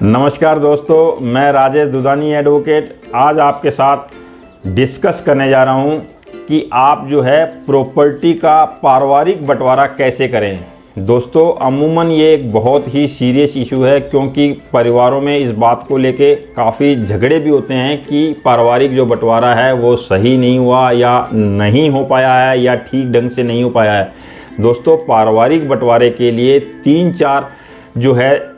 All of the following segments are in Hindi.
नमस्कार दोस्तों, मैं राजेश दुधानी एडवोकेट आज आपके साथ डिस्कस करने जा रहा हूं कि आप जो है प्रॉपर्टी का पारिवारिक बंटवारा कैसे करें। दोस्तों, अमूमन ये एक बहुत ही सीरियस इशू है क्योंकि परिवारों में इस बात को लेके काफ़ी झगड़े भी होते हैं कि पारिवारिक जो बंटवारा है वो सही नहीं हुआ या नहीं हो पाया है या ठीक ढंग से नहीं हो पाया है। दोस्तों, पारिवारिक बंटवारे के लिए 3-4 जो है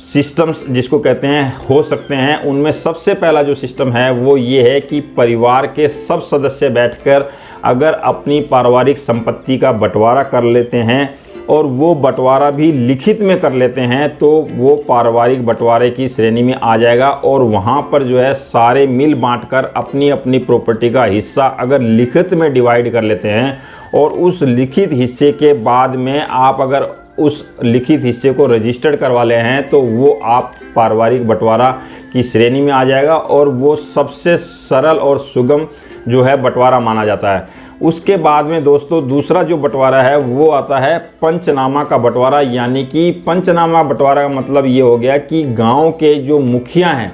सिस्टम्स जिसको कहते हैं हो सकते हैं। उनमें सबसे पहला जो सिस्टम है वो ये है कि परिवार के सब सदस्य बैठकर अगर अपनी पारिवारिक संपत्ति का बंटवारा कर लेते हैं और वो बंटवारा भी लिखित में कर लेते हैं तो वो पारिवारिक बंटवारे की श्रेणी में आ जाएगा और वहाँ पर जो है सारे मिल बांटकर अपनी अपनी प्रॉपर्टी का हिस्सा अगर लिखित में डिवाइड कर लेते हैं और उस लिखित हिस्से के बाद में आप अगर उस लिखित हिस्से को रजिस्टर्ड करवा ले हैं तो वो आप पारिवारिक बंटवारा की श्रेणी में आ जाएगा और वो सबसे सरल और सुगम जो है बंटवारा माना जाता है। उसके बाद में दोस्तों दूसरा जो बंटवारा है वो आता है पंचनामा का बंटवारा। यानी कि पंचनामा बंटवारा का मतलब ये हो गया कि गांव के जो मुखिया हैं,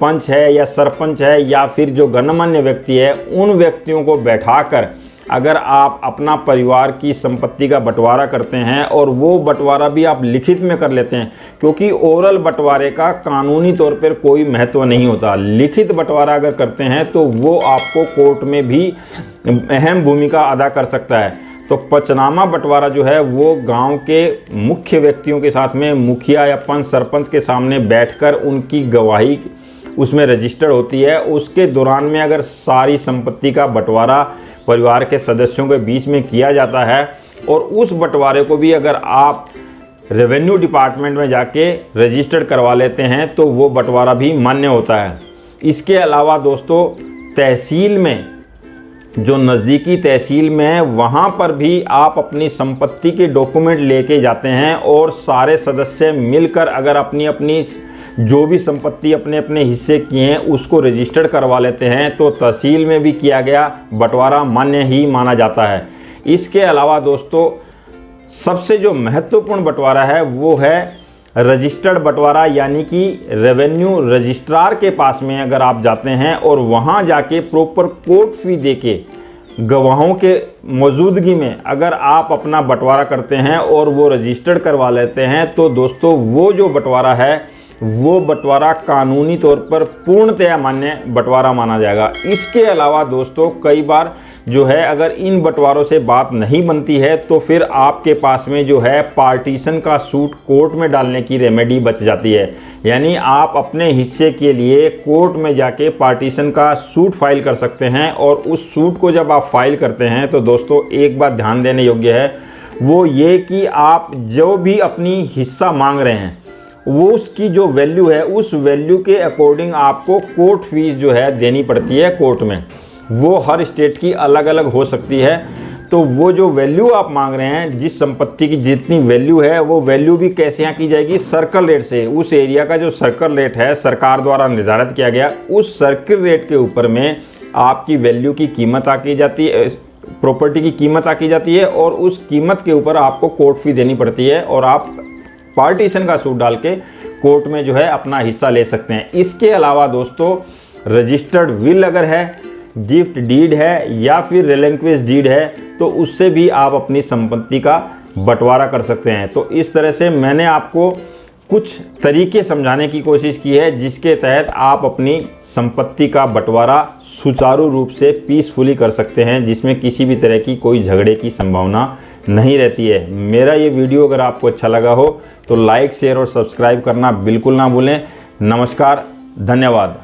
पंच है या सरपंच है या फिर जो गणमान्य व्यक्ति है, उन व्यक्तियों को बैठाकर अगर आप अपना परिवार की संपत्ति का बंटवारा करते हैं और वो बंटवारा भी आप लिखित में कर लेते हैं, क्योंकि ओरल बंटवारे का कानूनी तौर पर कोई महत्व नहीं होता। लिखित बंटवारा अगर करते हैं तो वो आपको कोर्ट में भी अहम भूमिका अदा कर सकता है। तो पंचनामा बंटवारा जो है वो गांव के मुख्य व्यक्तियों के साथ में मुखिया या पंच सरपंच के सामने बैठकर उनकी गवाही उसमें रजिस्टर्ड होती है। उसके दौरान में अगर सारी संपत्ति का बंटवारा परिवार के सदस्यों के बीच में किया जाता है और उस बंटवारे को भी अगर आप रेवेन्यू डिपार्टमेंट में जाके रजिस्टर्ड करवा लेते हैं तो वो बंटवारा भी मान्य होता है। इसके अलावा दोस्तों तहसील में, जो नज़दीकी तहसील में है, वहाँ पर भी आप अपनी संपत्ति के डॉक्यूमेंट लेके जाते हैं और सारे सदस्य मिलकर अगर अपनी अपनी जो भी संपत्ति अपने अपने हिस्से किए हैं उसको रजिस्टर्ड करवा लेते हैं तो तहसील में भी किया गया बंटवारा मान्य ही माना जाता है। इसके अलावा दोस्तों सबसे जो महत्वपूर्ण बंटवारा है वो है रजिस्टर्ड बंटवारा। यानी कि रेवेन्यू रजिस्ट्रार के पास में अगर आप जाते हैं और वहाँ जाके प्रॉपर कोर्ट फी देके गवाहों के मौजूदगी में अगर आप अपना बंटवारा करते हैं और वो रजिस्टर्ड करवा लेते हैं तो दोस्तों वो जो बंटवारा है वो बंटवारा कानूनी तौर पर पूर्णतया मान्य बंटवारा माना जाएगा। इसके अलावा दोस्तों कई बार जो है अगर इन बंटवारों से बात नहीं बनती है तो फिर आपके पास में जो है पार्टीशन का सूट कोर्ट में डालने की रेमेडी बच जाती है। यानी आप अपने हिस्से के लिए कोर्ट में जाके पार्टीशन का सूट फाइल कर सकते हैं और उस सूट को जब आप फाइल करते हैं तो दोस्तों एक बात ध्यान देने योग्य है वो ये कि आप जो भी अपनी हिस्सा मांग रहे हैं वो उसकी जो वैल्यू है उस वैल्यू के अकॉर्डिंग आपको कोर्ट फीस जो है देनी पड़ती है कोर्ट में। वो हर स्टेट की अलग अलग हो सकती है। तो वो जो वैल्यू आप मांग रहे हैं, जिस संपत्ति की जितनी वैल्यू है वो वैल्यू भी कैसे यहाँ की जाएगी, सर्कल रेट से। उस एरिया का जो सर्कल रेट है सरकार द्वारा निर्धारित किया गया, उस सर्कल रेट के ऊपर में आपकी वैल्यू की कीमत आकी जाती है, प्रॉपर्टी की कीमत आकी जाती है और उस कीमत के ऊपर आपको कोर्ट फी देनी पड़ती है और आप पार्टीशन का सूट डाल के कोर्ट में जो है अपना हिस्सा ले सकते हैं। इसके अलावा दोस्तों रजिस्टर्ड विल अगर है, गिफ्ट डीड है या फिर रिलिंक्विश डीड है तो उससे भी आप अपनी संपत्ति का बंटवारा कर सकते हैं। तो इस तरह से मैंने आपको कुछ तरीके समझाने की कोशिश की है जिसके तहत आप अपनी संपत्ति का बंटवारा सुचारू रूप से पीसफुली कर सकते हैं, जिसमें किसी भी तरह की कोई झगड़े की संभावना नहीं रहती है। मेरा ये वीडियो अगर आपको अच्छा लगा हो तो लाइक, शेयर और सब्सक्राइब करना बिल्कुल ना भूलें। नमस्कार, धन्यवाद।